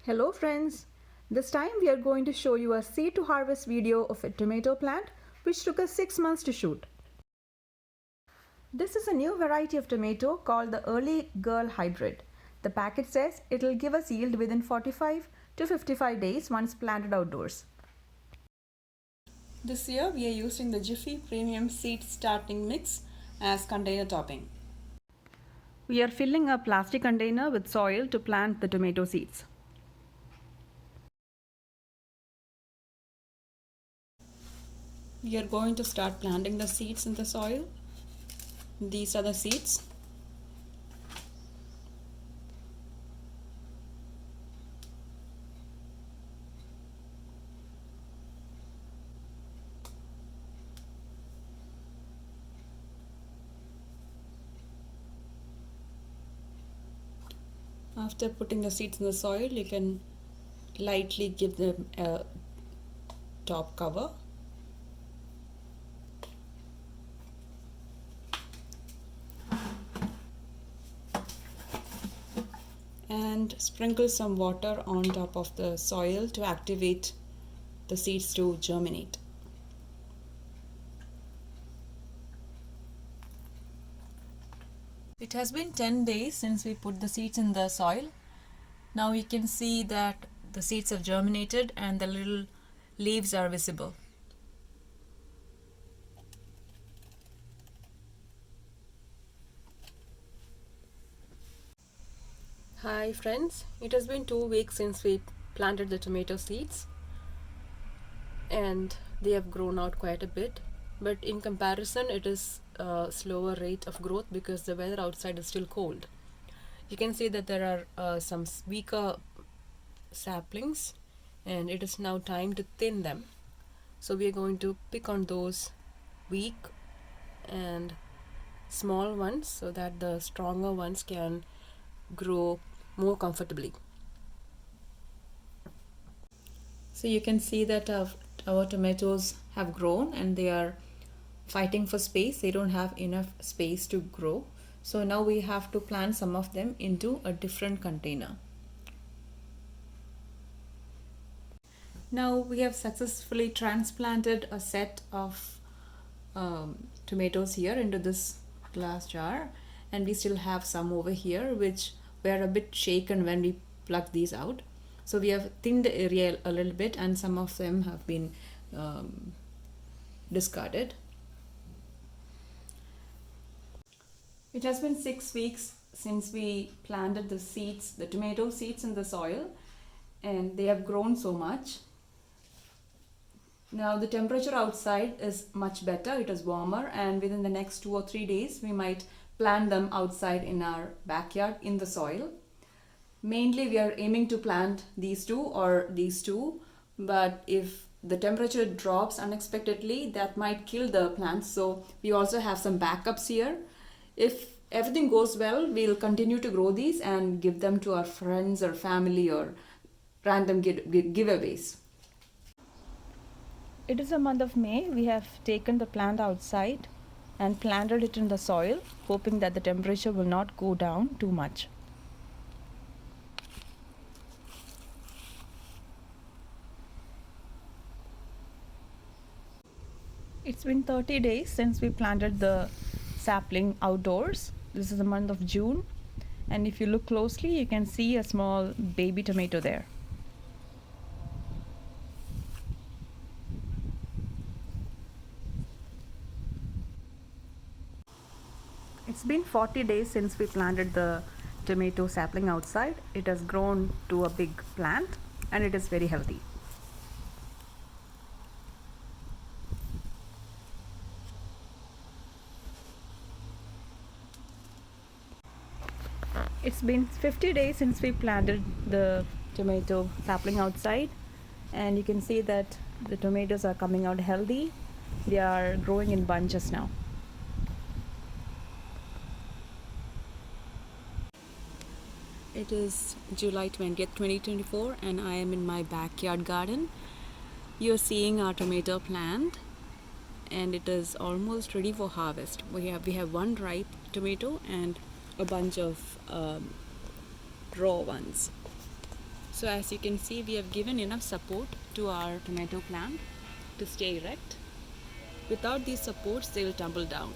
Hello friends! This time we are going to show you a seed to harvest video of a tomato plant which took us 6 months to shoot. This is a new variety of tomato called the Early Girl Hybrid. The packet says it will give us yield within 45 to 55 days once planted outdoors. This year we are using the Jiffy Premium Seed Starting Mix as container topping. We are filling a plastic container with soil to plant the tomato seeds. We are going to start planting the seeds in the soil. These are the seeds. After putting the seeds in the soil, you can lightly give them a top cover. And sprinkle some water on top of the soil to activate the seeds to germinate. It has been 10 days since we put the seeds in the soil. Now you can see that the seeds have germinated and the little leaves are visible. Hi friends, it has been 2 weeks since we planted the tomato seeds and they have grown out quite a bit, but in comparison it is a slower rate of growth because the weather outside is still cold. You can see that there are some weaker saplings and it is now time to thin them. So we are going to pick on those weak and small ones so that the stronger ones can grow more comfortably. So you can see that our tomatoes have grown and they are fighting for space. They don't have enough space to grow. So now we have to plant some of them into a different container. Now we have successfully transplanted a set of tomatoes here into this glass jar, and we still have some over here which were a bit shaken when we plucked these out. So we have thinned the area a little bit and some of them have been discarded. It has been 6 weeks since we planted the seeds, the tomato seeds in the soil, and they have grown so much. Now the temperature outside is much better, it is warmer, and within the next 2 or 3 days we might plant them outside in our backyard in the soil. Mainly we are aiming to plant these two or these two, but if the temperature drops unexpectedly, that might kill the plants. So we also have some backups here. If everything goes well, we'll continue to grow these and give them to our friends or family or random giveaways. It is a month of May. We have taken the plant outside and planted it in the soil, hoping that the temperature will not go down too much. It's been 30 days since we planted the sapling outdoors. This is the month of June, and if you look closely you can see a small baby tomato there. It's been 40 days since we planted the tomato sapling outside. It has grown to a big plant and it is very healthy. It's been 50 days since we planted the tomato sapling outside, and you can see that the tomatoes are coming out healthy. They are growing in bunches now. It is July 20th, 2024, and I am in my backyard garden. You're seeing our tomato plant and it is almost ready for harvest. We have one ripe tomato and a bunch of raw ones. So as you can see, we have given enough support to our tomato plant to stay erect. Without these supports, they will tumble down.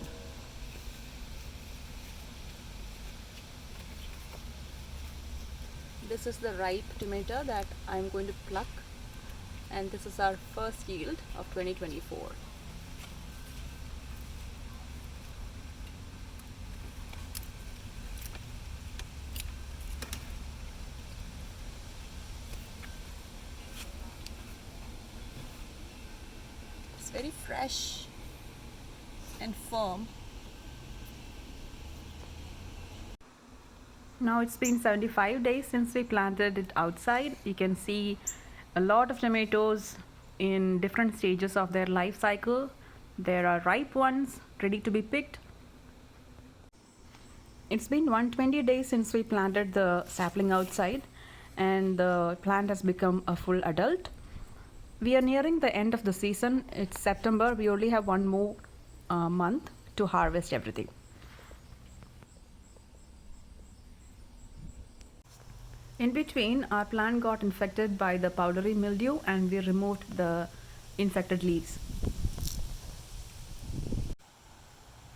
This is the ripe tomato that I'm going to pluck, and this is our first yield of 2024. It's very fresh and firm. Now it's been 75 days since we planted it outside. You can see a lot of tomatoes in different stages of their life cycle. There are ripe ones ready to be picked. It's been 120 days since we planted the sapling outside, and the plant has become a full adult. We are nearing the end of the season. It's September. We only have one more month to harvest everything. In between, our plant got infected by the powdery mildew, and we removed the infected leaves.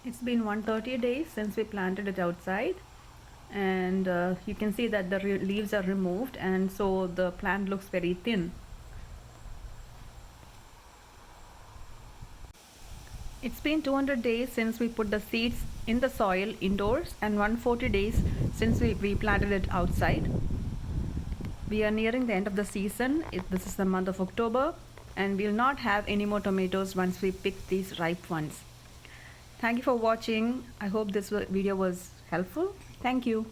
It's been 130 days since we planted it outside, and you can see that the leaves are removed, and so the plant looks very thin. It's been 200 days since we put the seeds in the soil indoors, and 140 days since we planted it outside. We are nearing the end of the season. This is the month of October, and we'll not have any more tomatoes once we pick these ripe ones. Thank you for watching. I hope this video was helpful. Thank you.